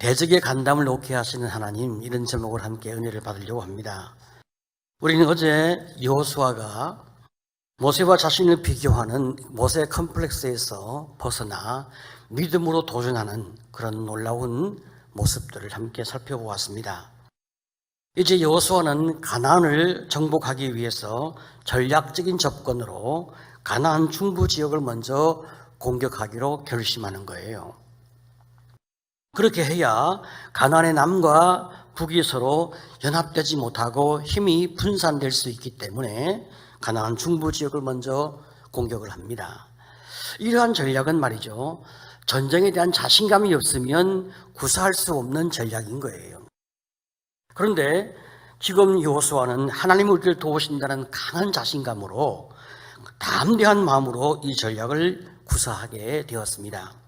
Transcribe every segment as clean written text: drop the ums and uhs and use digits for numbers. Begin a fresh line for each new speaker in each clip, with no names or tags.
대적의 간담을 놓게 하시는 하나님, 이런 제목을 함께 은혜를 받으려고 합니다. 우리는 어제 여호수아가 모세와 자신을 비교하는 모세 컴플렉스에서 벗어나 믿음으로 도전하는 그런 놀라운 모습들을 함께 살펴보았습니다. 이제 여호수아는 가나안을 정복하기 위해서 전략적인 접근으로 가나안 중부 지역을 먼저 공격하기로 결심하는 거예요. 그렇게 해야 가나안의 남과 북이 서로 연합되지 못하고 힘이 분산될 수 있기 때문에 가나안 중부 지역을 먼저 공격을 합니다. 이러한 전략은 말이죠, 전쟁에 대한 자신감이 없으면 구사할 수 없는 전략인 거예요. 그런데 지금 여호수아는 하나님이 우리를 도우신다는 강한 자신감으로 담대한 마음으로 이 전략을 구사하게 되었습니다.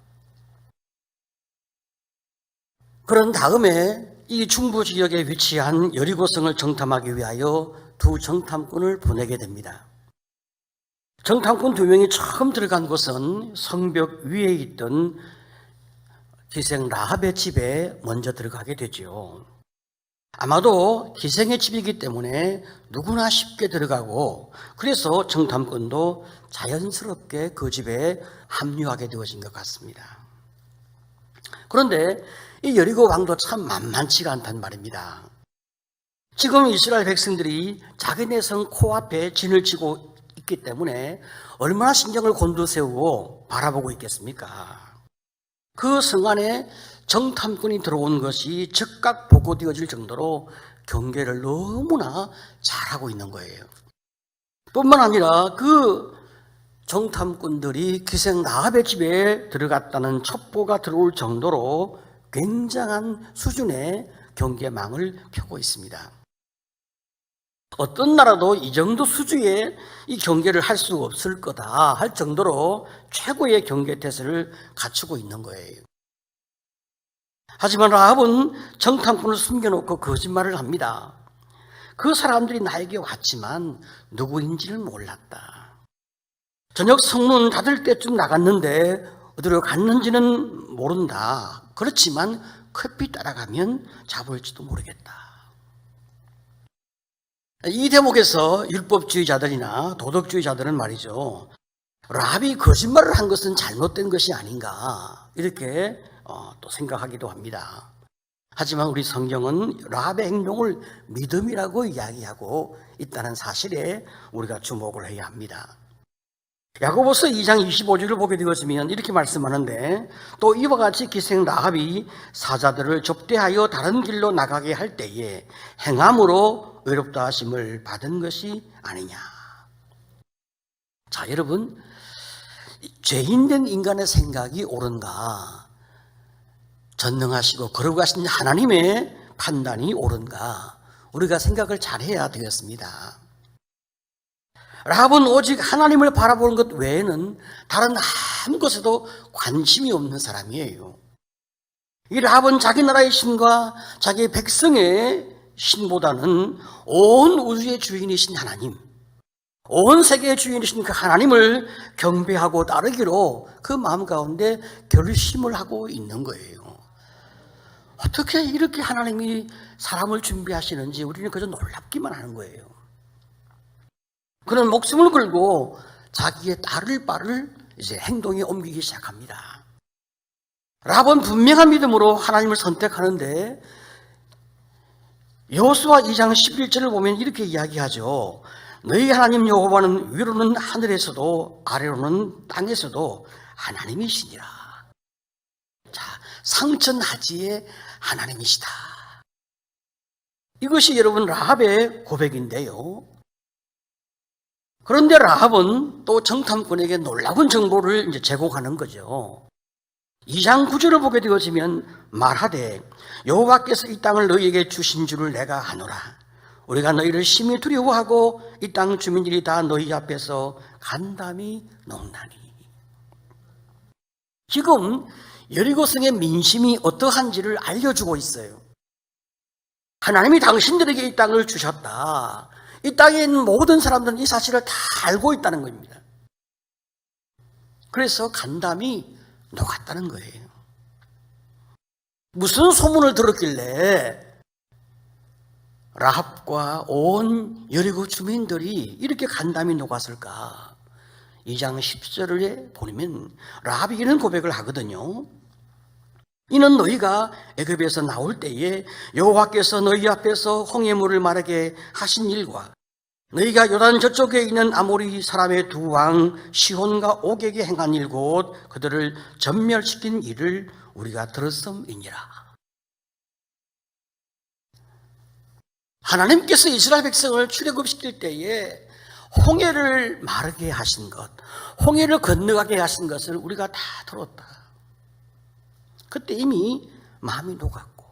그런 다음에 이 중부 지역에 위치한 여리고성을 정탐하기 위하여 두 정탐꾼을 보내게 됩니다. 정탐꾼 두 명이 처음 들어간 곳은 성벽 위에 있던 기생 라합의 집에 먼저 들어가게 되죠. 아마도 기생의 집이기 때문에 누구나 쉽게 들어가고, 그래서 정탐꾼도 자연스럽게 그 집에 합류하게 되어진 것 같습니다. 그런데 이 여리고 왕도 참 만만치가 않단 말입니다. 지금 이스라엘 백성들이 자기네 성 코앞에 진을 치고 있기 때문에 얼마나 신경을 곤두세우고 바라보고 있겠습니까? 그 성 안에 정탐꾼이 들어온 것이 즉각 보고되어질 정도로 경계를 너무나 잘하고 있는 거예요. 뿐만 아니라 그 정탐꾼들이 기생 라합의 집에 들어갔다는 첩보가 들어올 정도로 굉장한 수준의 경계망을 펴고 있습니다. 어떤 나라도 이 정도 수준의 이 경계를 할 수 없을 거다 할 정도로 최고의 경계 태세를 갖추고 있는 거예요. 하지만 라합은 정탐꾼을 숨겨놓고 거짓말을 합니다. 그 사람들이 나에게 왔지만 누구인지를 몰랐다. 저녁 성문 닫을 때쯤 나갔는데 어디로 갔는지는 모른다. 그렇지만 급히 따라가면 잡을지도 모르겠다. 이 대목에서 율법주의자들이나 도덕주의자들은 말이죠, 라합이 거짓말을 한 것은 잘못된 것이 아닌가 이렇게 또 생각하기도 합니다. 하지만 우리 성경은 라합의 행동을 믿음이라고 이야기하고 있다는 사실에 우리가 주목을 해야 합니다. 야고보서 2장 25절을 보게 되었으면 이렇게 말씀하는데, 또 이와 같이 기생 라합이 사자들을 접대하여 다른 길로 나가게 할 때에 행함으로 의롭다 하심을 받은 것이 아니냐. 자, 여러분, 죄인된 인간의 생각이 옳은가, 전능하시고 거룩하신 하나님의 판단이 옳은가, 우리가 생각을 잘해야 되겠습니다. 라합은 오직 하나님을 바라보는 것 외에는 다른 아무 것에도 관심이 없는 사람이에요. 이 라합은 자기 나라의 신과 자기 백성의 신보다는 온 우주의 주인이신 하나님, 온 세계의 주인이신 그 하나님을 경배하고 따르기로 그 마음 가운데 결심을 하고 있는 거예요. 어떻게 이렇게 하나님이 사람을 준비하시는지 우리는 그저 놀랍기만 하는 거예요. 그는 목숨을 걸고 자기의 따를 바를 이제 행동에 옮기기 시작합니다. 라합은 분명한 믿음으로 하나님을 선택하는데, 여호수아 2장 11절을 보면 이렇게 이야기하죠. 너희 하나님 여호와는 위로는 하늘에서도 아래로는 땅에서도 하나님이시니라. 자, 상천하지의 하나님이시다. 이것이 여러분 라합의 고백인데요. 그런데 라합은 또 정탐꾼에게 놀라운 정보를 이제 제공하는 거죠. 2장 9절을 보게 되어지면 말하되 여호와께서 이 땅을 너희에게 주신 줄을 내가 아노라. 우리가 너희를 심히 두려워하고 이 땅 주민들이 다 너희 앞에서 간담이 녹나니. 지금 여리고성의 민심이 어떠한지를 알려주고 있어요. 하나님이 당신들에게 이 땅을 주셨다. 이 땅에 있는 모든 사람들은 이 사실을 다 알고 있다는 겁니다. 그래서 간담이 녹았다는 거예요. 무슨 소문을 들었길래 라합과 온 여리고 주민들이 이렇게 간담이 녹았을까? 2장 10절에 보면 라합이 이런 고백을 하거든요. 이는 너희가 애굽에서 나올 때에 여호와께서 너희 앞에서 홍해물을 마르게 하신 일과 너희가 요단 저쪽에 있는 아모리 사람의 두 왕 시혼과 옥에게 행한 일 곧 그들을 전멸시킨 일을 우리가 들었음이니라. 하나님께서 이스라엘 백성을 출애굽시킬 때에 홍해를 마르게 하신 것, 홍해를 건너가게 하신 것을 우리가 다 들었다. 그때 이미 마음이 녹았고,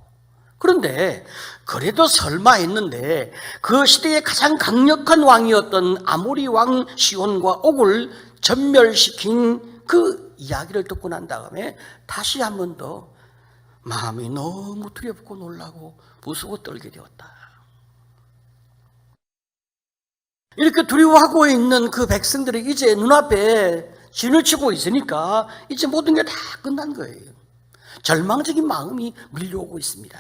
그런데 그래도 설마 했는데 그 시대의 가장 강력한 왕이었던 아모리 왕 시온과 옥을 전멸시킨 그 이야기를 듣고 난 다음에 다시 한 번 더 마음이 너무 두렵고 놀라고 무서워 떨게 되었다. 이렇게 두려워하고 있는 그 백성들이 이제 눈앞에 진을 치고 있으니까 이제 모든 게 다 끝난 거예요. 절망적인 마음이 밀려오고 있습니다.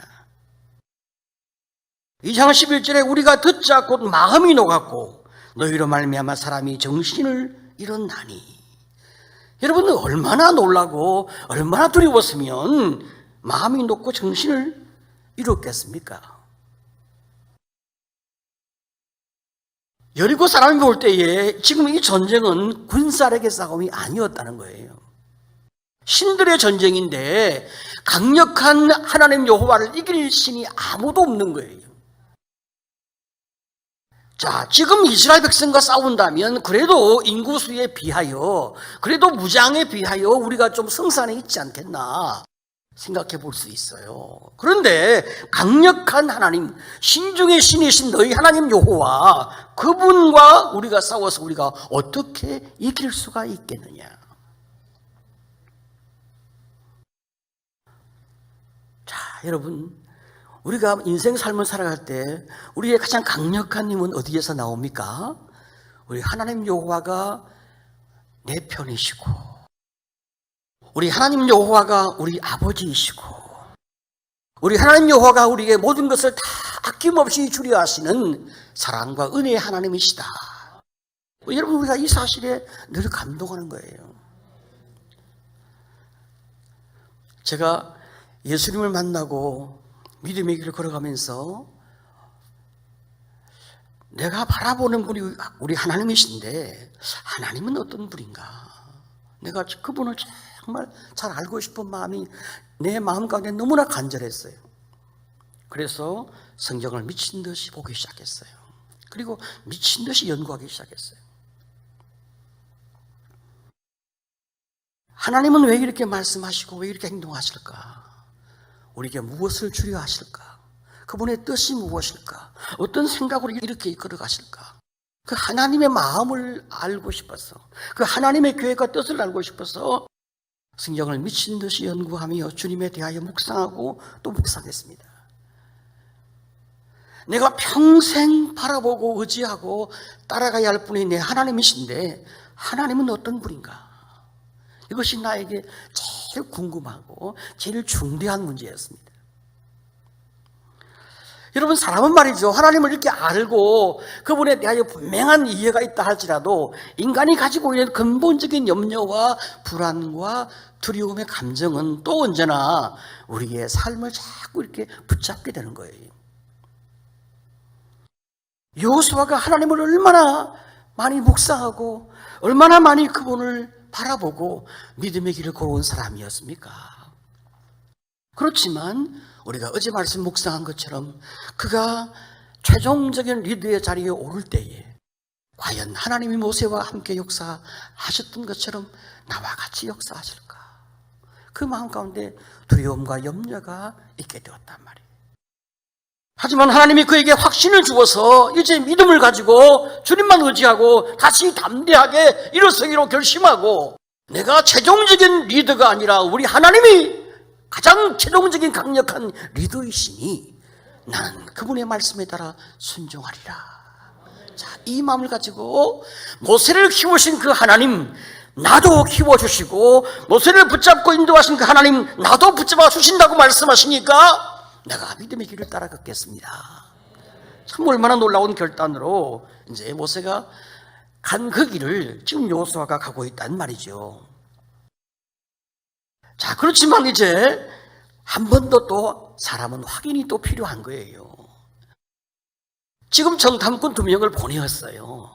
2장 11절에 우리가 듣자 곧 마음이 녹았고 너희로 말미암아 사람이 정신을 잃었나니. 여러분 얼마나 놀라고 얼마나 두려웠으면 마음이 녹고 정신을 잃었겠습니까? 여리고 사람이 볼 때에 지금 이 전쟁은 군사력의 싸움이 아니었다는 거예요. 신들의 전쟁인데 강력한 하나님 여호와를 이길 신이 아무도 없는 거예요. 자, 지금 이스라엘 백성과 싸운다면 그래도 인구수에 비하여, 그래도 무장에 비하여 우리가 좀 승산에 있지 않겠나 생각해 볼 수 있어요. 그런데 강력한 하나님, 신중의 신이신 너희 하나님 여호와, 그분과 우리가 싸워서 우리가 어떻게 이길 수가 있겠느냐. 자, 여러분, 우리가 인생 삶을 살아갈 때 우리의 가장 강력한 힘은 어디에서 나옵니까? 우리 하나님 여호와가 내 편이시고, 우리 하나님 여호와가 우리 아버지이시고, 우리 하나님 여호와가 우리에게 모든 것을 다 아낌없이 주려 하시는 사랑과 은혜의 하나님이시다. 여러분, 우리가 이 사실에 늘 감동하는 거예요. 제가 예수님을 만나고 믿음의 길을 걸어가면서 내가 바라보는 분이 우리 하나님이신데 하나님은 어떤 분인가? 내가 그분을 정말 잘 알고 싶은 마음이 내 마음 가운데 너무나 간절했어요. 그래서 성경을 미친 듯이 보기 시작했어요. 그리고 미친 듯이 연구하기 시작했어요. 하나님은 왜 이렇게 말씀하시고 왜 이렇게 행동하실까? 우리에게 무엇을 주려 하실까? 그분의 뜻이 무엇일까? 어떤 생각으로 이렇게 이끌어 가실까? 그 하나님의 마음을 알고 싶어서, 그 하나님의 계획과 뜻을 알고 싶어서 성경을 미친 듯이 연구하며 주님에 대하여 묵상하고 또 묵상했습니다. 내가 평생 바라보고 의지하고 따라가야 할 분이 내 하나님이신데 하나님은 어떤 분인가? 이것이 나에게 제일 궁금하고 제일 중대한 문제였습니다. 여러분, 사람은 말이죠, 하나님을 이렇게 알고 그분에 대하여 분명한 이해가 있다 할지라도 인간이 가지고 있는 근본적인 염려와 불안과 두려움의 감정은 또 언제나 우리의 삶을 자꾸 이렇게 붙잡게 되는 거예요. 여호수아가 하나님을 얼마나 많이 묵상하고 얼마나 많이 그분을 바라보고 믿음의 길을 걸어온 사람이었습니까? 그렇지만 우리가 어제 말씀 묵상한 것처럼 그가 최종적인 리더의 자리에 오를 때에 과연 하나님이 모세와 함께 역사하셨던 것처럼 나와 같이 역사하실까? 그 마음 가운데 두려움과 염려가 있게 되었단 말이에요. 하지만 하나님이 그에게 확신을 주어서 이제 믿음을 가지고 주님만 의지하고 다시 담대하게 일어서기로 결심하고, 내가 최종적인 리더가 아니라 우리 하나님이 가장 최종적인 강력한 리더이시니 나는 그분의 말씀에 따라 순종하리라. 자, 이 마음을 가지고 모세를 키우신 그 하나님, 나도 키워주시고 모세를 붙잡고 인도하신 그 하나님 나도 붙잡아 주신다고 말씀하시니까 내가 믿음의 길을 따라 걷겠습니다. 참 얼마나 놀라운 결단으로 이제 모세가 간 그 길을 지금 여호수아가 가고 있단 말이죠. 자, 그렇지만 이제 한 번 더 또 사람은 확인이 또 필요한 거예요. 지금 정탐꾼 2명을 보내었어요.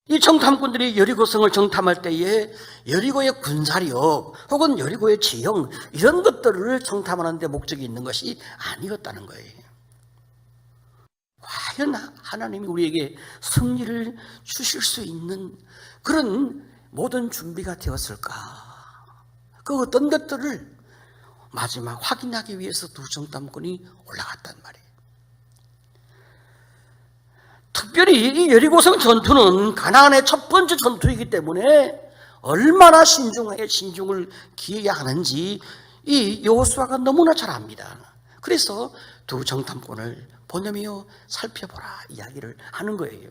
이 정탐꾼들이 여리고성을 정탐할 때에 여리고의 군사력 혹은 여리고의 지형 이런 것들을 정탐하는 데 목적이 있는 것이 아니었다는 거예요. 과연 하나님이 우리에게 승리를 주실 수 있는 그런 모든 준비가 되었을까? 그 어떤 것들을 마지막 확인하기 위해서 2 정탐꾼이 올라갔단 말이에요. 특별히 이 여리고성 전투는 가나안의 첫 번째 전투이기 때문에 얼마나 신중을 기해야 하는지 이 여호수아가 너무나 잘 압니다. 그래서 2 정탐꾼을 보내며 살펴보라 이야기를 하는 거예요.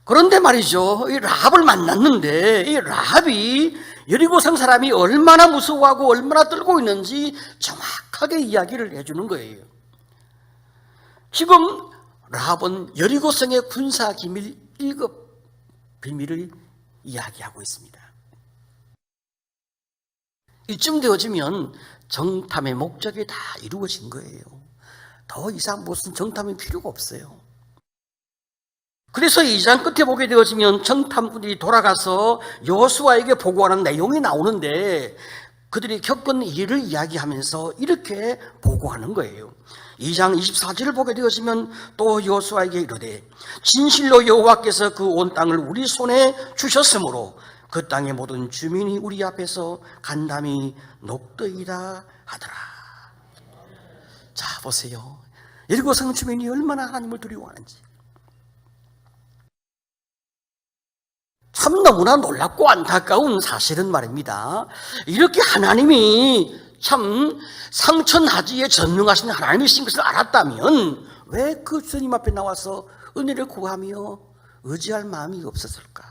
그런데 말이죠, 이 라합을 만났는데 이 라합이 여리고성 사람이 얼마나 무서워하고 얼마나 떨고 있는지 정확하게 이야기를 해주는 거예요. 지금 라합은 여리고성의 군사 기밀 1급 비밀을 이야기하고 있습니다. 이쯤 되어지면 정탐의 목적이 다 이루어진 거예요. 더 이상 무슨 정탐이 필요가 없어요. 그래서 2장 끝에 보게 되어지면 정탐꾼들이 돌아가서 여호수아에게 보고하는 내용이 나오는데 그들이 겪은 일을 이야기하면서 이렇게 보고하는 거예요. 2장 24절을 보게 되어지면 또 여호수아에게 이르되 진실로 여호와께서 그 온 땅을 우리 손에 주셨으므로 그 땅의 모든 주민이 우리 앞에서 간담이 높더이다 하더라. 자, 보세요. 여리고성 주민이 얼마나 하나님을 두려워하는지. 참 너무나 놀랍고 안타까운 사실은 말입니다. 이렇게 하나님이 참 상천하지에 전능하신 하나님이신 것을 알았다면 왜 그 주님 앞에 나와서 은혜를 구하며 의지할 마음이 없었을까?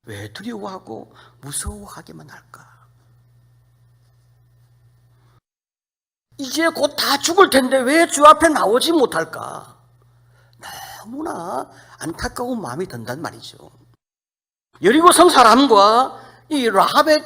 왜 두려워하고 무서워하게만 할까? 이제 곧 다 죽을 텐데 왜 주 앞에 나오지 못할까? 너무나 안타까운 마음이 든단 말이죠. 여리고성 사람과 이 라합의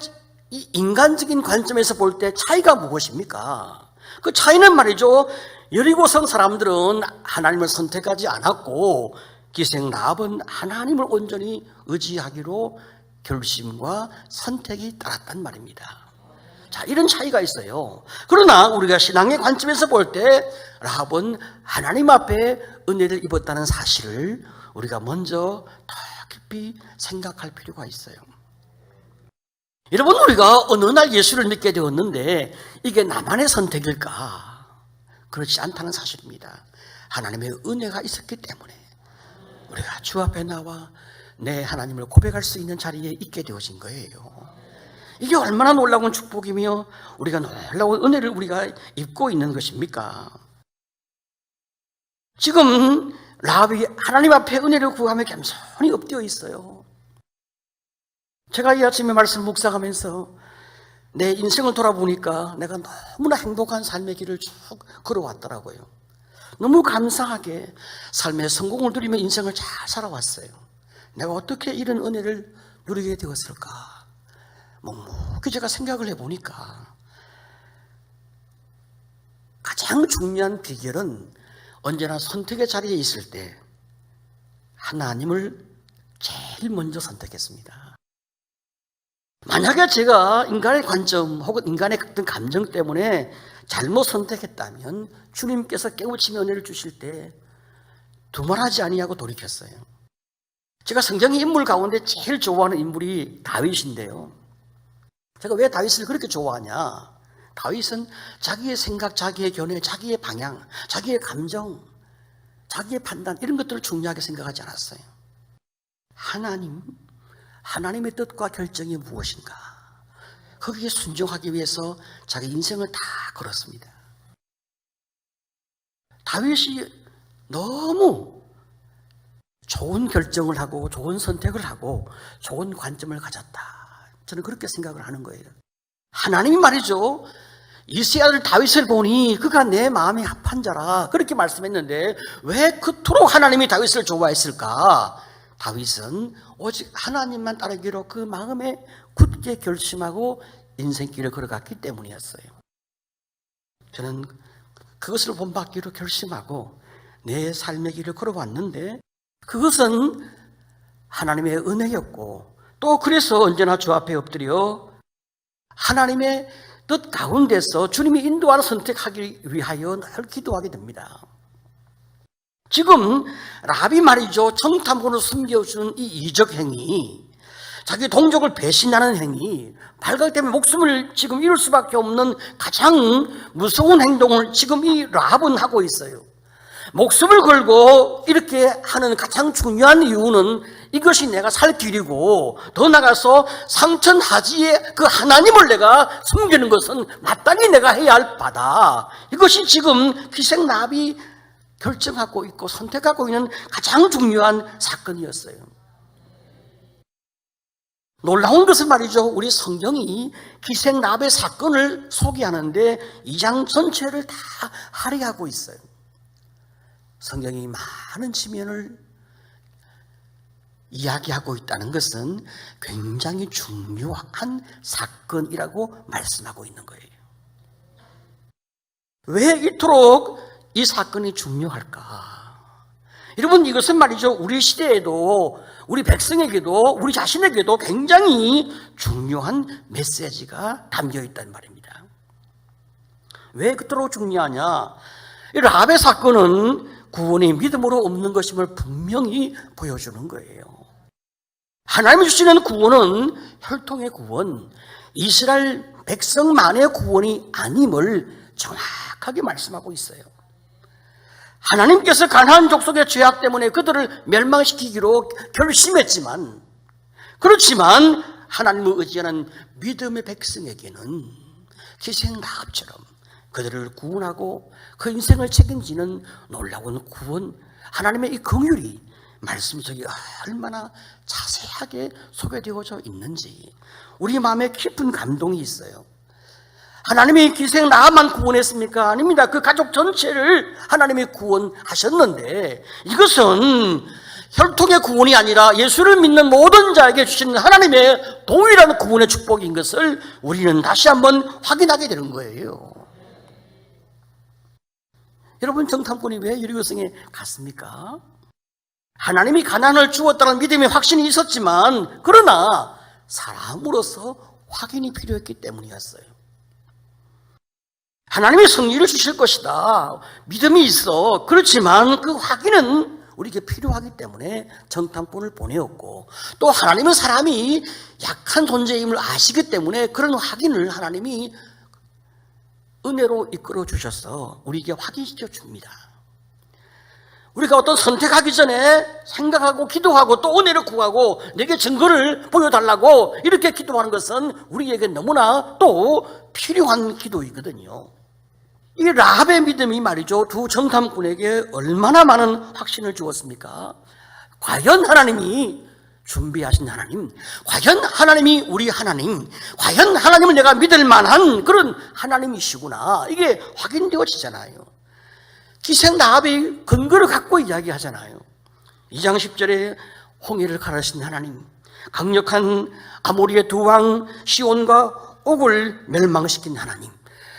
이 인간적인 관점에서 볼 때 차이가 무엇입니까? 그 차이는 말이죠, 여리고성 사람들은 하나님을 선택하지 않았고 기생 라합은 하나님을 온전히 의지하기로 결심과 선택이 따랐단 말입니다. 자, 이런 차이가 있어요. 그러나 우리가 신앙의 관점에서 볼 때 라합은 하나님 앞에 은혜를 입었다는 사실을 우리가 먼저 더 깊이 생각할 필요가 있어요. 여러분, 우리가 어느 날 예수를 믿게 되었는데 이게 나만의 선택일까? 그렇지 않다는 사실입니다. 하나님의 은혜가 있었기 때문에 우리가 주 앞에 나와 내 하나님을 고백할 수 있는 자리에 있게 되어진 거예요. 이게 얼마나 놀라운 축복이며 우리가 놀라운 은혜를 우리가 입고 있는 것입니까? 지금 라합이 하나님 앞에 은혜를 구하며 겸손히 엎드려 있어요. 제가 이 아침에 말씀 묵상하면서 내 인생을 돌아보니까 내가 너무나 행복한 삶의 길을 쭉 걸어왔더라고요. 너무 감사하게 삶의 성공을 누리며 인생을 잘 살아왔어요. 내가 어떻게 이런 은혜를 누리게 되었을까? 묵묵히 제가 생각을 해보니까 가장 중요한 비결은 언제나 선택의 자리에 있을 때 하나님을 제일 먼저 선택했습니다. 만약에 제가 인간의 관점 혹은 인간의 어떤 감정 때문에 잘못 선택했다면 주님께서 깨우치며 은혜를 주실 때 두말하지 아니하고 돌이켰어요. 제가 성경의 인물 가운데 제일 좋아하는 인물이 다윗인데요. 제가 왜 다윗을 그렇게 좋아하냐? 다윗은 자기의 생각, 자기의 견해, 자기의 방향, 자기의 감정, 자기의 판단 이런 것들을 중요하게 생각하지 않았어요. 하나님의 뜻과 결정이 무엇인가? 거기에 순종하기 위해서 자기 인생을 다 걸었습니다. 다윗이 너무 좋은 결정을 하고 좋은 선택을 하고 좋은 관점을 가졌다. 저는 그렇게 생각을 하는 거예요. 하나님이 말이죠, 이새의 아들 다윗을 보니 그가 내 마음에 합한 자라 그렇게 말씀했는데 왜 그토록 하나님이 다윗을 좋아했을까? 다윗은 오직 하나님만 따르기로 그 마음에 굳게 결심하고 인생길을 걸어갔기 때문이었어요. 저는 그것을 본받기로 결심하고 내 삶의 길을 걸어왔는데 그것은 하나님의 은혜였고 또 그래서 언제나 주 앞에 엎드려 하나님의 뜻 가운데서 주님이 인도하는 선택하기 위하여 늘 기도하게 됩니다. 지금 라합이 말이죠, 정탐꾼을 숨겨주는 이 이적 행위, 자기 동족을 배신하는 행위, 발각 때문에 목숨을 지금 잃을 수밖에 없는 가장 무서운 행동을 지금 이 라합은 하고 있어요. 목숨을 걸고 이렇게 하는 가장 중요한 이유는 이것이 내가 살 길이고 더 나아가서 상천하지의 그 하나님을 내가 숨기는 것은 마땅히 내가 해야 할 바다. 이것이 지금 희생 라합이 결정하고 있고 선택하고 있는 가장 중요한 사건이었어요. 놀라운 것은 말이죠, 우리 성경이 희생 라합의 사건을 소개하는데 2장 전체를 다 할애하고 있어요. 성경이 많은 지면을 이야기하고 있다는 것은 굉장히 중요한 사건이라고 말씀하고 있는 거예요. 왜 이토록 이 사건이 중요할까? 여러분, 이것은 말이죠, 우리 시대에도 우리 백성에게도 우리 자신에게도 굉장히 중요한 메시지가 담겨 있단 말입니다. 왜 그토록 중요하냐? 이 라합의 사건은 구원이 믿음으로 없는 것임을 분명히 보여주는 거예요. 하나님이 주시는 구원은 혈통의 구원, 이스라엘 백성만의 구원이 아님을 정확하게 말씀하고 있어요. 하나님께서 가나안 족속의 죄악 때문에 그들을 멸망시키기로 결심했지만, 그렇지만 하나님을 의지하는 믿음의 백성에게는 희생 라합처럼 그들을 구원하고 그 인생을 책임지는 놀라운 구원, 하나님의 이 긍휼이 말씀 속에 얼마나 자세하게 소개되어져 있는지 우리 마음에 깊은 감동이 있어요. 하나님이 희생 라합만 구원했습니까? 아닙니다. 그 가족 전체를 하나님이 구원하셨는데 이것은 혈통의 구원이 아니라 예수를 믿는 모든 자에게 주시는 하나님의 동일한 구원의 축복인 것을 우리는 다시 한번 확인하게 되는 거예요. 여러분, 정탐꾼이 왜 여리고성에 갔습니까? 하나님이 가나안을 주었다는 믿음의 확신이 있었지만 그러나 사람으로서 확인이 필요했기 때문이었어요. 하나님의 승리를 주실 것이다, 믿음이 있어. 그렇지만 그 확인은 우리에게 필요하기 때문에 정탐꾼을 보내었고, 또 하나님은 사람이 약한 존재임을 아시기 때문에 그런 확인을 하나님이 은혜로 이끌어 주셔서 우리에게 확인시켜 줍니다. 우리가 어떤 선택하기 전에 생각하고 기도하고 또 은혜를 구하고 내게 증거를 보여달라고 이렇게 기도하는 것은 우리에게 너무나 또 필요한 기도이거든요. 이 라합의 믿음이 말이죠, 두 정탐꾼에게 얼마나 많은 확신을 주었습니까? 과연 하나님이 준비하신 하나님, 과연 하나님이 우리 하나님, 과연 하나님을 내가 믿을 만한 그런 하나님이시구나, 이게 확인되어지잖아요. 희생 라합의 근거를 갖고 이야기하잖아요. 2장 10절에 홍해를 가르신 하나님, 강력한 아모리의 두 왕 시온과 옥을 멸망시킨 하나님,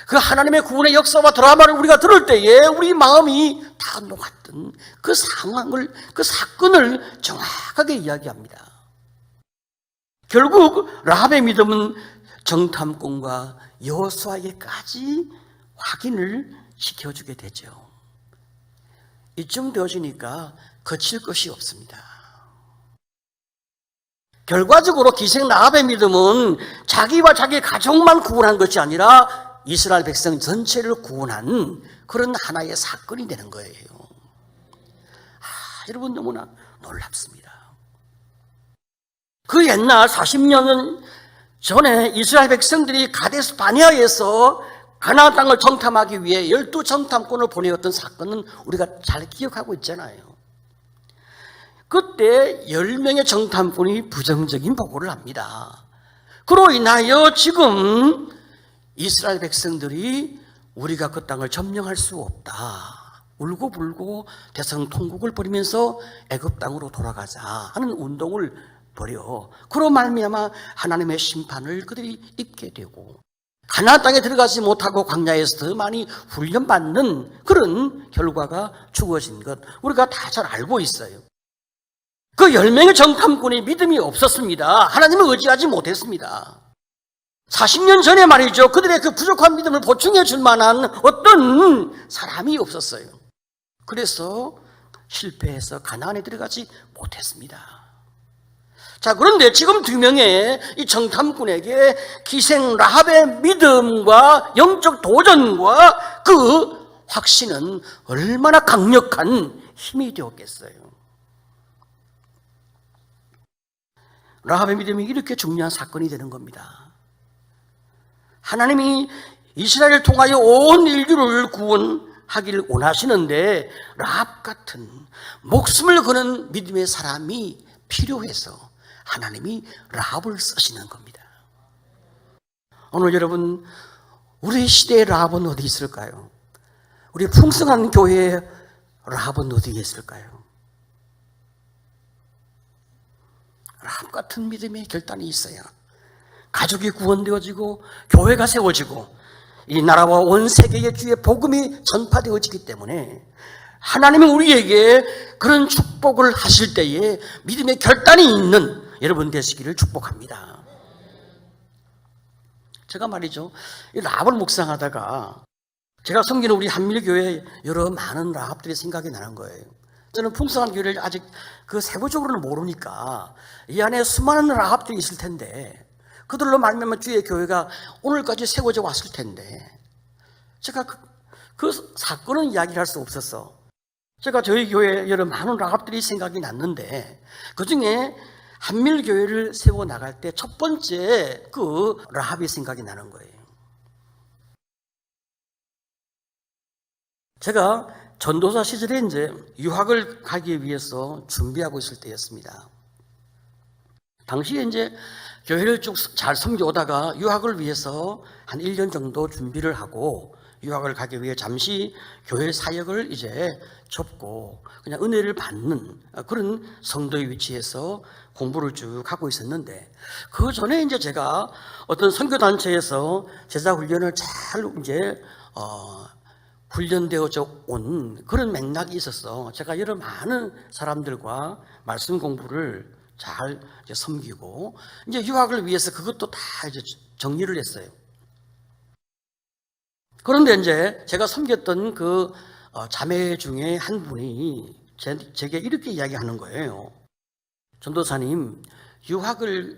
그 하나님의 구원의 역사와 드라마를 우리가 들을 때에 우리 마음이 다 녹았던 그 상황을, 그 사건을 정확하게 이야기합니다. 결국 라합의 믿음은 정탐꾼과 여호수아에게까지 확인을 시켜주게 되죠. 이쯤 되어지니까 거칠 것이 없습니다. 결과적으로 기생 라합의 믿음은 자기와 자기 가족만 구원한 것이 아니라 이스라엘 백성 전체를 구원한 그런 하나의 사건이 되는 거예요. 여러분, 너무나 놀랍습니다. 그 옛날 40년 전에 이스라엘 백성들이 가데스 바네아에서 가나안 땅을 정탐하기 위해 12 정탐꾼을 보내었던 사건은 우리가 잘 기억하고 있잖아요. 그때 10명의 정탐꾼이 부정적인 보고를 합니다. 그로 인하여 지금 이스라엘 백성들이 우리가 그 땅을 점령할 수 없다, 울고불고 대성통곡을 벌이면서 애굽 땅으로 돌아가자 하는 운동을 벌여 그로 말미암아 하나님의 심판을 그들이 입게 되고 가나안 땅에 들어가지 못하고 광야에서 더 많이 훈련받는 그런 결과가 주어진 것 우리가 다 잘 알고 있어요. 그 10명의 정탐꾼이 믿음이 없었습니다. 하나님을 의지하지 못했습니다. 40년 전에 말이죠, 그들의 그 부족한 믿음을 보충해 줄 만한 어떤 사람이 없었어요. 그래서 실패해서 가나안에 들어가지 못했습니다. 자, 그런데 지금 2명의 이 정탐꾼에게 기생 라합의 믿음과 영적 도전과 그 확신은 얼마나 강력한 힘이 되었겠어요. 라합의 믿음이 이렇게 중요한 사건이 되는 겁니다. 하나님이 이스라엘을 통하여 온 인류를 구원하기를 원하시는데 라합 같은 목숨을 거는 믿음의 사람이 필요해서 하나님이 라합을 쓰시는 겁니다. 오늘 여러분, 우리 시대의 라합은 어디 있을까요? 우리 풍성한 교회의 라합은 어디에 있을까요? 라합 같은 믿음의 결단이 있어야 가족이 구원되어지고 교회가 세워지고 이 나라와 온 세계의 주의 복음이 전파되어지기 때문에 하나님은 우리에게 그런 축복을 하실 때에 믿음의 결단이 있는 여러분 되시기를 축복합니다. 제가 말이죠, 이 라합을 묵상하다가 제가 섬기는 우리 한밀교회에 여러 많은 라합들이 생각이 나는 거예요. 저는 풍성한 교회를 아직 그 세부적으로는 모르니까 이 안에 수많은 라합들이 있을 텐데 그들로 말미암아 주의 교회가 오늘까지 세워져 왔을 텐데 제가 그 사건은 이야기를 할 수 없어서 제가 저희 교회에 여러 많은 라합들이 생각이 났는데 그 중에 한밀교회를 세워나갈 때 첫 번째 그 라합이 생각이 나는 거예요. 제가 전도사 시절에 이제 유학을 가기 위해서 준비하고 있을 때였습니다. 당시에 이제 교회를 쭉 잘 섬겨오다가 유학을 위해서 한 1년 정도 준비를 하고 유학을 가기 위해 잠시 교회 사역을 이제 접고 그냥 은혜를 받는 그런 성도의 위치에서 공부를 쭉 하고 있었는데 그 전에 이제 제가 어떤 선교단체에서 제자 훈련을 잘 이제 훈련되어져 온 그런 맥락이 있어서 제가 여러 많은 사람들과 말씀 공부를 잘 이제 섬기고 이제 유학을 위해서 그것도 다 이제 정리를 했어요. 그런데 이제 제가 섬겼던 그 자매 중에 한 분이 제게 이렇게 이야기하는 거예요. 전도사님, 유학을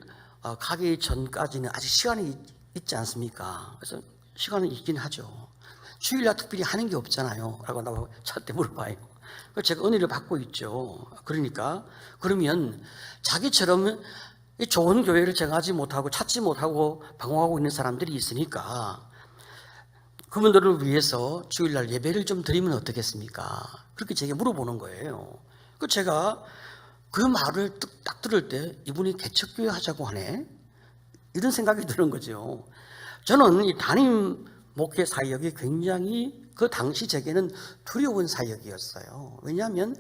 가기 전까지는 아직 시간이 있지 않습니까? 그래서 시간은 있긴 하죠. 주일날 특별히 하는 게 없잖아요. 라고 나보고 저한테 물어봐요. 그래서 제가 은혜를 받고 있죠. 그러니까 그러면 자기처럼 좋은 교회를 정하지 못하고 찾지 못하고 방황하고 있는 사람들이 있으니까 그분들을 위해서 주일날 예배를 좀 드리면 어떻겠습니까? 그렇게 제게 물어보는 거예요. 그 제가 그 말을 딱 들을 때 이분이 개척교회 하자고 하네? 이런 생각이 드는 거죠. 저는 이 담임 목회 사역이 굉장히 그 당시 제게는 두려운 사역이었어요. 왜냐하면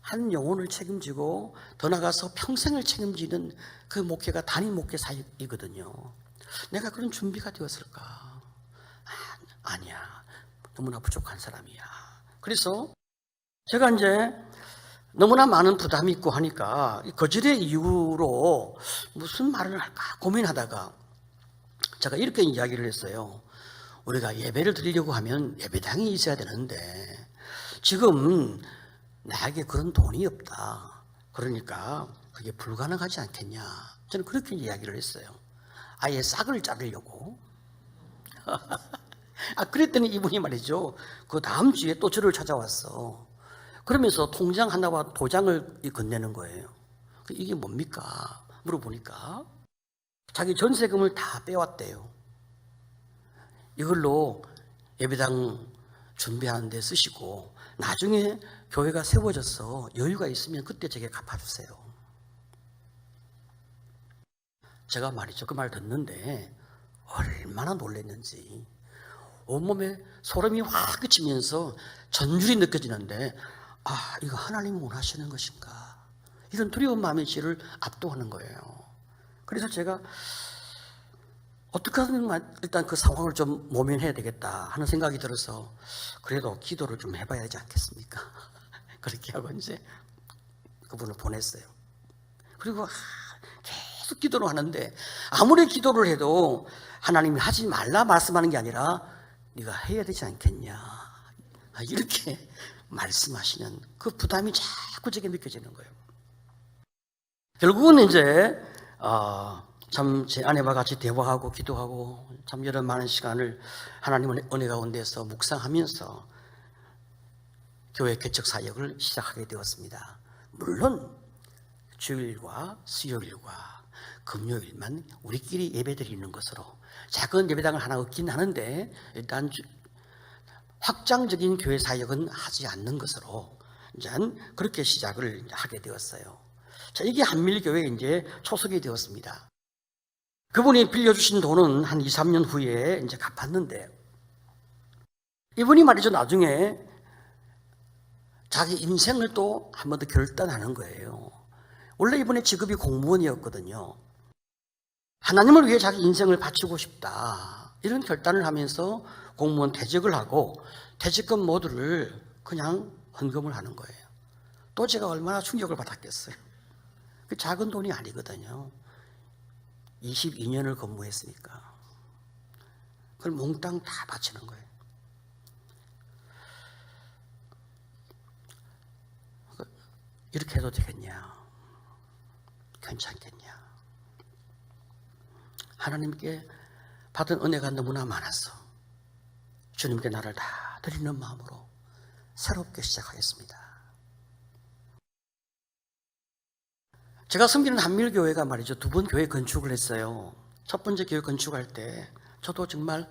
한 영혼을 책임지고 더 나가서 평생을 책임지는 그 목회가 담임 목회 사역이거든요. 내가 그런 준비가 되었을까? 아니야. 너무나 부족한 사람이야. 그래서 제가 이제 너무나 많은 부담이 있고 하니까 거절의 이유로 무슨 말을 할까 고민하다가 제가 이렇게 이야기를 했어요. 우리가 예배를 드리려고 하면 예배당이 있어야 되는데 지금 나에게 그런 돈이 없다. 그러니까 그게 불가능하지 않겠냐. 저는 그렇게 이야기를 했어요. 아예 싹을 자르려고. 그랬더니 이분이 말이죠. 그 다음 주에 또 저를 찾아왔어. 그러면서 통장 하나와 도장을 건네는 거예요. 이게 뭡니까? 물어보니까 자기 전세금을 다 빼왔대요. 이걸로 예배당 준비하는 데 쓰시고 나중에 교회가 세워져서 여유가 있으면 그때 제게 갚아주세요. 제가 말이죠. 그 말 듣는데 얼마나 놀랐는지 온몸에 소름이 확 끼치면서 전율이 느껴지는데 이거 하나님이 원하시는 것인가? 이런 두려운 마음이 저를 압도하는 거예요. 그래서 제가 어떻게 하면 일단 그 상황을 좀 모면해야 되겠다 하는 생각이 들어서 그래도 기도를 좀 해봐야 하지 않겠습니까? 그렇게 하고 이제 그분을 보냈어요. 그리고 계속 기도를 하는데 아무리 기도를 해도 하나님이 하지 말라 말씀하는 게 아니라 네가 해야 되지 않겠냐 이렇게 말씀하시는 그 부담이 자꾸 제게 느껴지는 거예요. 결국은 이제 참 제 아내와 같이 대화하고 기도하고 참 여러 많은 시간을 하나님의 은혜 가운데서 묵상하면서 교회 개척 사역을 시작하게 되었습니다. 물론 주일과 수요일과 금요일만 우리끼리 예배드리는 것으로 작은 예배당을 하나 얻긴 하는데 일단 확장적인 교회 사역은 하지 않는 것으로 이제 그렇게 시작을 하게 되었어요. 자, 이게 한밀교회에 이제 초석이 되었습니다. 그분이 빌려주신 돈은 한 2, 3년 후에 이제 갚았는데 이분이 말이죠. 나중에 자기 인생을 또 한 번 더 결단하는 거예요. 원래 이분의 직업이 공무원이었거든요. 하나님을 위해 자기 인생을 바치고 싶다. 이런 결단을 하면서 공무원 퇴직을 하고 퇴직금 모두를 그냥 헌금을 하는 거예요. 또 제가 얼마나 충격을 받았겠어요. 그 작은 돈이 아니거든요. 22년을 근무했으니까. 그걸 몽땅 다 바치는 거예요. 이렇게 해도 되겠냐? 괜찮겠냐? 하나님께 받은 은혜가 너무나 많아서 주님께 나를 다 드리는 마음으로 새롭게 시작하겠습니다. 제가 섬기는 한밀교회가 말이죠. 2번 교회 건축을 했어요. 첫 번째 교회 건축할 때 저도 정말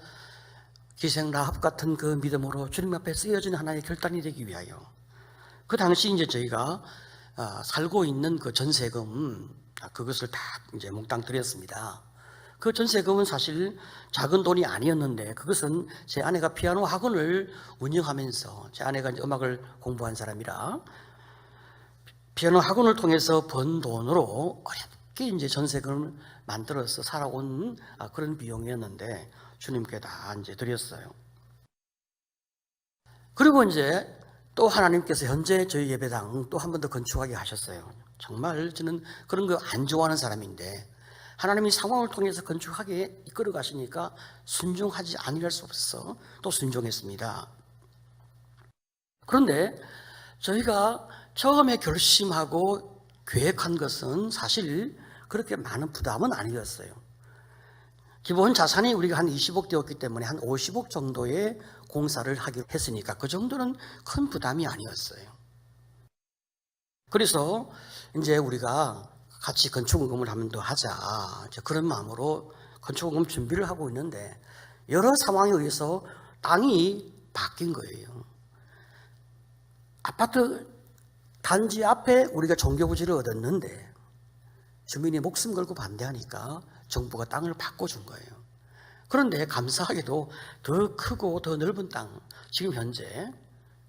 기생 라합 같은 그 믿음으로 주님 앞에 쓰여진 하나의 결단이 되기 위하여 그 당시 이제 저희가 살고 있는 그 전세금 그것을 다 이제 몽땅 드렸습니다. 그 전세금은 사실 작은 돈이 아니었는데 그것은 제 아내가 피아노 학원을 운영하면서 제 아내가 이제 음악을 공부한 사람이라 피아노 학원을 통해서 번 돈으로 어렵게 이제 전세금을 만들어서 살아온 그런 비용이었는데 주님께 다 이제 드렸어요. 그리고 이제 또 하나님께서 현재 저희 예배당 또 한 번 더 건축하게 하셨어요. 정말 저는 그런 거 안 좋아하는 사람인데 하나님이 상황을 통해서 건축하게 이끌어 가시니까 순종하지 아니할 수 없어서 또 순종했습니다. 그런데 저희가 처음에 결심하고 계획한 것은 사실 그렇게 많은 부담은 아니었어요. 기본 자산이 우리가 한 20억 되었기 때문에 한 50억 정도의 공사를 하기로 했으니까 그 정도는 큰 부담이 아니었어요. 그래서 이제 우리가 같이 건축원금을 한 번 더 하자 그런 마음으로 건축원금 준비를 하고 있는데 여러 상황에 의해서 땅이 바뀐 거예요. 아파트 단지 앞에 우리가 종교부지를 얻었는데 주민이 목숨 걸고 반대하니까 정부가 땅을 바꿔준 거예요. 그런데 감사하게도 더 크고 더 넓은 땅 지금 현재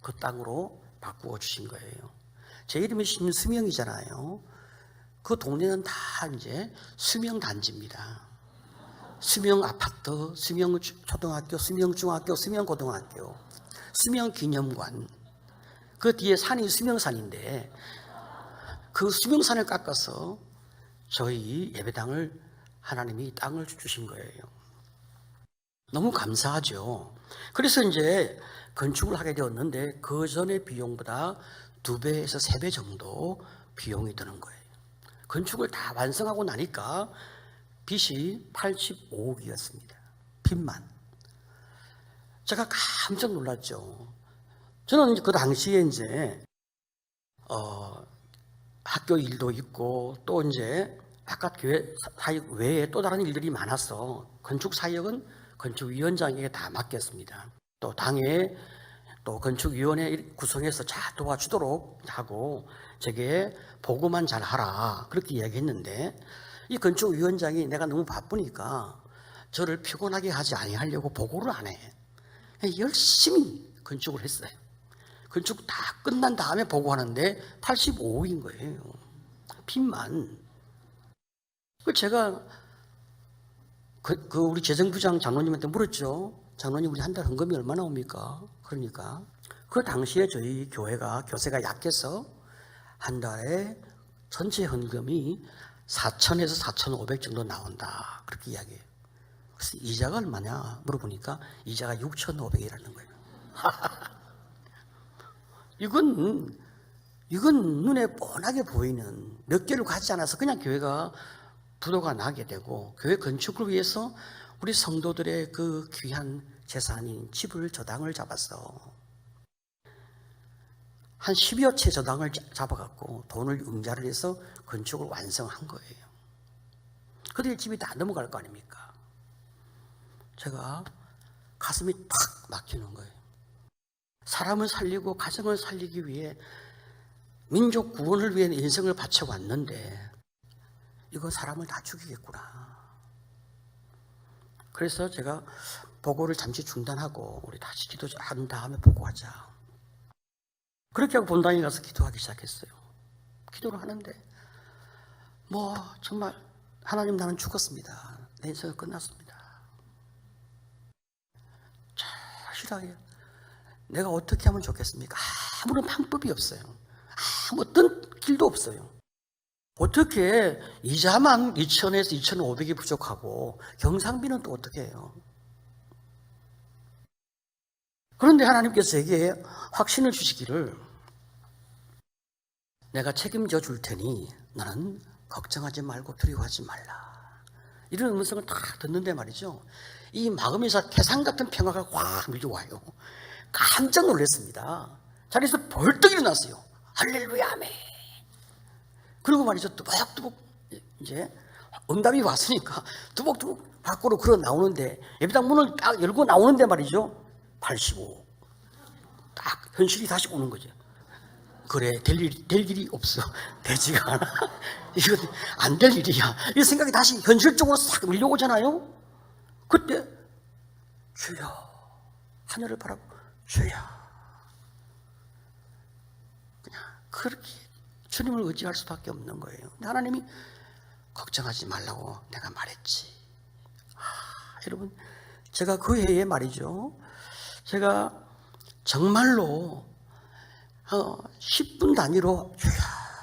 그 땅으로 바꾸어 주신 거예요. 제 이름이 심수명이잖아요. 그 동네는 다 이제 수명 단지입니다. 수명 아파트, 수명 초등학교, 수명 중학교, 수명 고등학교, 수명 기념관. 그 뒤에 산이 수명산인데 그 수명산을 깎아서 저희 예배당을 하나님이 땅을 주신 거예요. 너무 감사하죠. 그래서 이제 건축을 하게 되었는데 그 전의 비용보다 2배에서 3배 정도 비용이 드는 거예요. 건축을 다 완성하고 나니까 빚이 85억이었습니다. 빚만. 제가 깜짝 놀랐죠. 저는 그 당시에 이제 학교 일도 있고 또 이제 바깥 교회 사역 외에 또 다른 일들이 많아서 건축 사역은 건축위원장에게 다 맡겼습니다. 또 당에 또 건축위원회 구성해서 잘 도와주도록 하고 제게 보고만 잘 하라 그렇게 이야기했는데, 이 건축위원장이 내가 너무 바쁘니까 저를 피곤하게 하지 아니하려고 보고를 안 해. 열심히 건축을 했어요. 건축 다 끝난 다음에 보고하는데 85억인 거예요. 빚만. 제가 우리 재정부장 장로님한테 물었죠. 장로님, 우리 한 달 헌금이 얼마나 옵니까? 그러니까 그 당시에 저희 교회가 교세가 약해서 한 달에 전체 헌금이 4,000에서 4,500 정도 나온다 그렇게 이야기해요. 그래서 이자가 얼마냐 물어보니까 이자가 6,500이라는 거예요. 이건 눈에 뻔하게 보이는, 몇 개를 가지 않아서 그냥 교회가 부도가 나게 되고, 교회 건축을 위해서 우리 성도들의 그 귀한 재산인 집을 저당을 잡아서 한 10여 채 저당을 잡아갖고 돈을 융자를 해서 건축을 완성한 거예요. 그들의 집이 다 넘어갈 거 아닙니까? 제가 가슴이 팍 막히는 거예요. 사람을 살리고 가정을 살리기 위해, 민족 구원을 위해 인생을 바쳐왔는데 이건 사람을 다 죽이겠구나. 그래서 제가 보고를 잠시 중단하고 우리 다시 기도한 다음에 보고하자. 그렇게 하고 본당에 가서 기도하기 시작했어요. 기도를 하는데 정말 하나님, 나는 죽었습니다. 내 인생은 끝났습니다. 절실하게 내가 어떻게 하면 좋겠습니까? 아무런 방법이 없어요. 아무 어떤 길도 없어요. 어떻게 이자만 2,000에서 2,500이 부족하고 경상비는 또 어떻게 해요? 그런데 하나님께서 제게 확신을 주시기를, 내가 책임져 줄 테니 나는 걱정하지 말고 두려워하지 말라. 이런 음성을 딱 듣는데 말이죠, 이 마음에서 태산 같은 평화가 확 밀려와요. 깜짝 놀랐습니다. 자리에서 벌떡 일어났어요. 할렐루야, 아멘. 그리고 말이죠, 뚜벅뚜벅 이제 응답이 왔으니까 뚜벅뚜벅 밖으로 걸어 나오는데, 예배당 문을 딱 열고 나오는데 말이죠, 85. 딱 현실이 다시 오는 거죠. 그래, 될 일이 없어. 되지가 않아. 이건 안 될 일이야. 이 생각이 다시 현실적으로 싹 밀려오잖아요. 그때 주여, 하늘을 바라보 주여, 그냥 그렇게 주님을 의지할 수밖에 없는 거예요. 하나님이 걱정하지 말라고 내가 말했지. 여러분, 제가 그 해에 말이죠, 제가 정말로 10분 단위로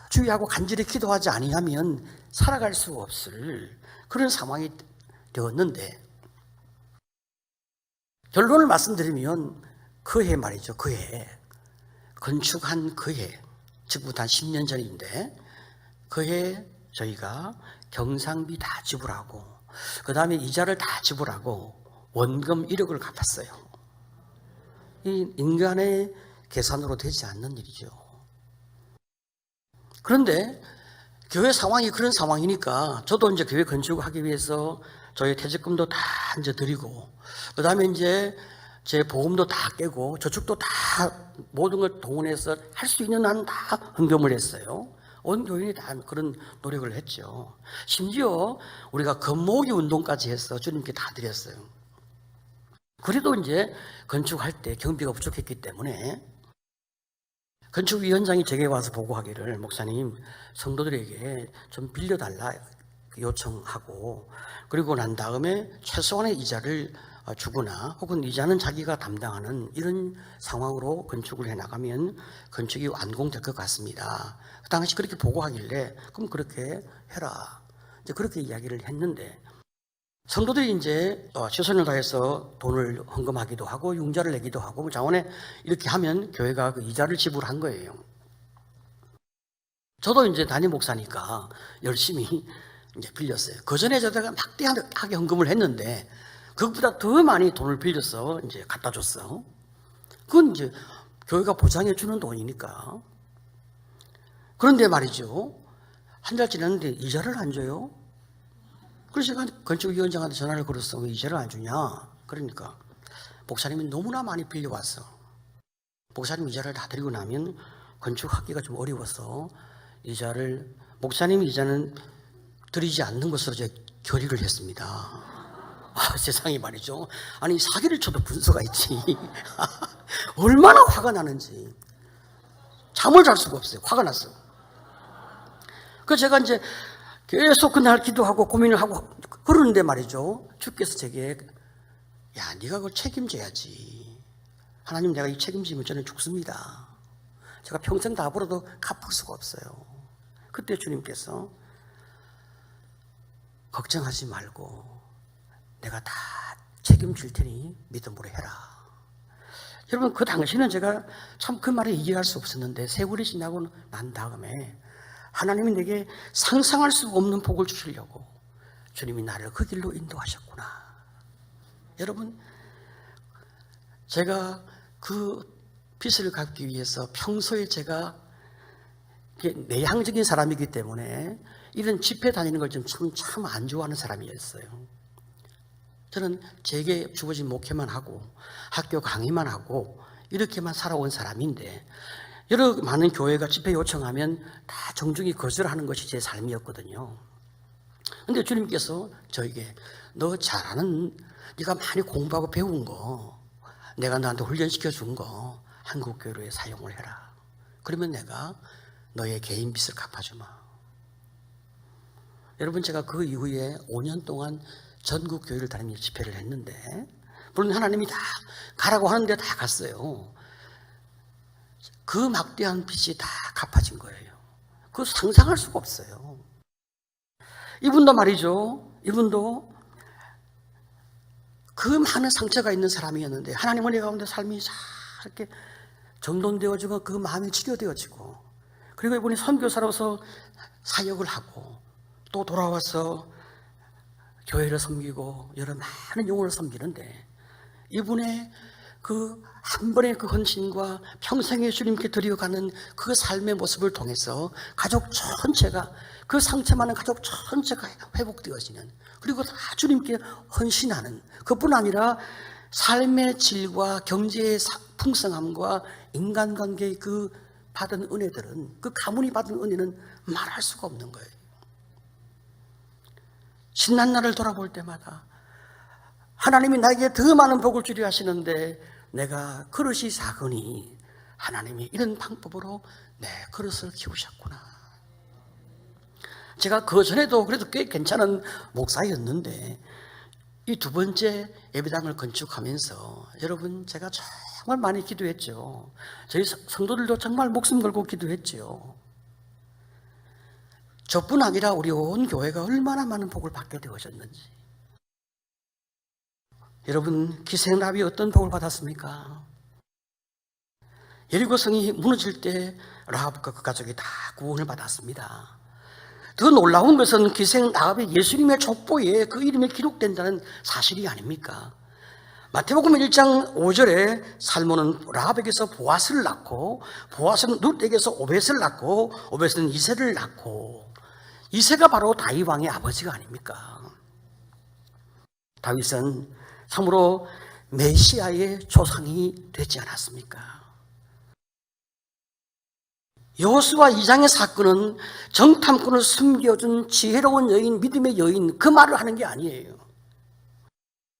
주여 하고 간절히 기도하지 아니하면 살아갈 수 없을 그런 상황이 되었는데, 결론을 말씀드리면 그 해 말이죠, 그 해 건축한 그 해, 지금부터 한 10년 전인데, 그 해 저희가 경상비 다 지불하고 그 다음에 이자를 다 지불하고 원금 1억을 갚았어요. 이 인간의 계산으로 되지 않는 일이죠. 그런데 교회 상황이 그런 상황이니까 저도 이제 교회 건축을 하기 위해서 저희 퇴직금도 다 이제 드리고, 그 다음에 이제 제 보험도 다 깨고 저축도 다 모든 걸 동원해서 할 수 있는 한 다 헌금을 했어요. 온 교인이 다 그런 노력을 했죠. 심지어 우리가 겉모으기 운동까지 해서 주님께 다 드렸어요. 그래도 이제 건축할 때 경비가 부족했기 때문에 건축위원장이 제게 와서 보고하기를, 목사님, 성도들에게 좀 빌려달라 요청하고, 그리고 난 다음에 최소한의 이자를 주거나 혹은 이자는 자기가 담당하는 이런 상황으로 건축을 해나가면 건축이 완공될 것 같습니다. 그 당시 그렇게 보고하길래 그럼 그렇게 해라, 이제 그렇게 이야기를 했는데, 성도들이 이제 최선을 다해서 돈을 헌금하기도 하고 융자를 내기도 하고 자원에 이렇게 하면 교회가 그 이자를 지불한 거예요. 저도 이제 담임 목사니까 열심히 이제 빌렸어요. 그 전에 저희가 막대하게 헌금을 했는데 그것보다 더 많이 돈을 빌려서 이제 갖다 줬어. 그건 이제 교회가 보장해 주는 돈이니까. 그런데 말이죠, 한 달 지났는데 이자를 안 줘요. 그래서 제가 건축위원장한테 전화를 걸었어. 왜 이자를 안 주냐? 그러니까 목사님이 너무나 많이 빌려왔어. 목사님 이자를 다 드리고 나면 건축하기가 좀 어려워서 이자를 목사님 이자는 드리지 않는 것으로 제가 결의를 했습니다. 세상에 말이죠. 아니 사기를 쳐도 분수가 있지. 얼마나 화가 나는지 잠을 잘 수가 없어요. 화가 났어. 그래서 제가 이제 계속 그날 기도하고 고민을 하고 그러는데 말이죠. 주께서 제게 야 네가 그걸 책임져야지. 하나님 내가 이 책임지면 저는 죽습니다. 제가 평생 다 벌어도 갚을 수가 없어요. 그때 주님께서 걱정하지 말고 내가 다 책임질 테니 믿음으로 해라. 여러분 그 당시는 제가 참 그 말에 이해할 수 없었는데 세월이 지나고 난 다음에 하나님이 내게 상상할 수 없는 복을 주시려고 주님이 나를 그 길로 인도하셨구나. 여러분 제가 그 빚을 갚기 위해서 평소에 제가 내향적인 사람이기 때문에 이런 집회 다니는 걸 좀 참 안 좋아하는 사람이었어요. 저는 제게 주어진 목회만 하고 학교 강의만 하고 이렇게만 살아온 사람인데 여러 많은 교회가 집회 요청하면 다 정중히 거절하는 것이 제 삶이었거든요. 그런데 주님께서 저에게 너 잘하는 네가 많이 공부하고 배운 거 내가 너한테 훈련시켜 준 거 한국교회에 사용을 해라. 그러면 내가 너의 개인 빚을 갚아주마. 여러분 제가 그 이후에 5년 동안 전국 교회를 다니며 집회를 했는데 물론 하나님이 다 가라고 하는데 다 갔어요. 그 막대한 빚이 다 갚아진 거예요. 그거 상상할 수가 없어요. 이분도 말이죠. 이분도 그 많은 상처가 있는 사람이었는데 하나님 은혜 가운데 삶이 잘 이렇게 정돈되어지고 그 마음이 치료되어지고 그리고 이분이 선교사로서 사역을 하고 또 돌아와서 교회를 섬기고 여러 많은 영혼을 섬기는데 이분의 그 한 번의 그 헌신과 평생에 주님께 드려가는 그 삶의 모습을 통해서 가족 전체가 그 상처 많은 가족 전체가 회복되어지는 그리고 다 주님께 헌신하는 그뿐 아니라 삶의 질과 경제의 풍성함과 인간관계의 그 받은 은혜들은 그 가문이 받은 은혜는 말할 수가 없는 거예요. 신난 날을 돌아볼 때마다 하나님이 나에게 더 많은 복을 주려 하시는데 내가 그릇이 작으니 하나님이 이런 방법으로 내 그릇을 키우셨구나. 제가 그 전에도 그래도 꽤 괜찮은 목사였는데 이 두 번째 예배당을 건축하면서 여러분 제가 정말 많이 기도했죠. 저희 성도들도 정말 목숨 걸고 기도했죠. 저뿐 아니라 우리 온 교회가 얼마나 많은 복을 받게 되어졌는지. 여러분 기생나비 어떤 복을 받았습니까? 여리고성이 무너질 때 라합과 그 가족이 다 구원을 받았습니다. 더 놀라운 것은 기생나합이 예수님의 족보에 그 이름이 기록된다는 사실이 아닙니까? 마태복음 1장 5절에 살몬은 라합에게서 보아스를 낳고 보아스는 룻에게서 오벳을 낳고 오벳은 이새를 낳고 이새가 바로 다윗 왕의 아버지가 아닙니까? 다윗은 참으로 메시아의 조상이 되지 않았습니까? 여호수아 2장의 사건은 정탐꾼을 숨겨준 지혜로운 여인, 믿음의 여인 그 말을 하는 게 아니에요.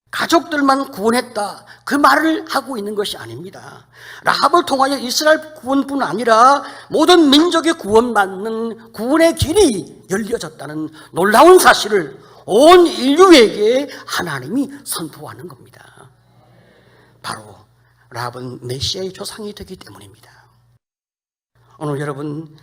가족들만 구원했다 그 말을 하고 있는 것이 아닙니다. 라합을 통하여 이스라엘 구원뿐 아니라 모든 민족의 구원받는 구원의 길이 열려졌다는 놀라운 사실을 온 인류에게 하나님이 선포하는 겁니다. 바로 라합은 메시아의 조상이 되기 때문입니다. 오늘 여러분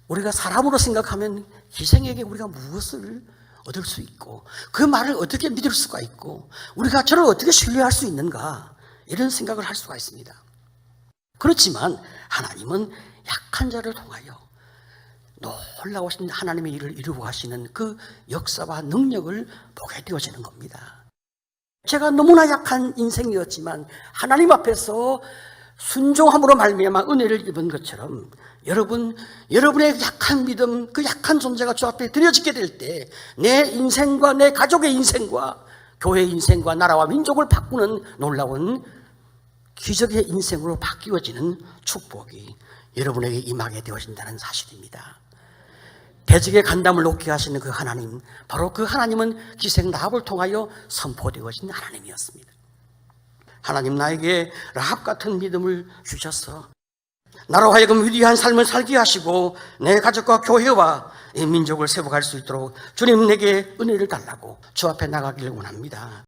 우리가 사람으로 생각하면 희생에게 우리가 무엇을 얻을 수 있고 그 말을 어떻게 믿을 수가 있고 우리가 저를 어떻게 신뢰할 수 있는가 이런 생각을 할 수가 있습니다. 그렇지만 하나님은 약한 자를 통하여 놀라우신 하나님의 일을 이루고 하시는 그 역사와 능력을 보게 되어지는 겁니다. 제가 너무나 약한 인생이었지만 하나님 앞에서 순종함으로 말미암아 은혜를 입은 것처럼 여러분의 약한 믿음, 그 약한 존재가 주 앞에 드려지게 될 때 내 인생과 내 가족의 인생과 교회의 인생과 나라와 민족을 바꾸는 놀라운 기적의 인생으로 바뀌어지는 축복이 여러분에게 임하게 되어진다는 사실입니다. 대적의 간담을 놓게 하시는 그 하나님, 바로 그 하나님은 기생 라합을 통하여 선포되어진 하나님이었습니다. 하나님, 나에게 라합 같은 믿음을 주셔서 나로 하여금 위대한 삶을 살게 하시고 내 가족과 교회와 이 민족을 세워갈 수 있도록 주님, 내게 은혜를 달라고 주 앞에 나가기를 원합니다.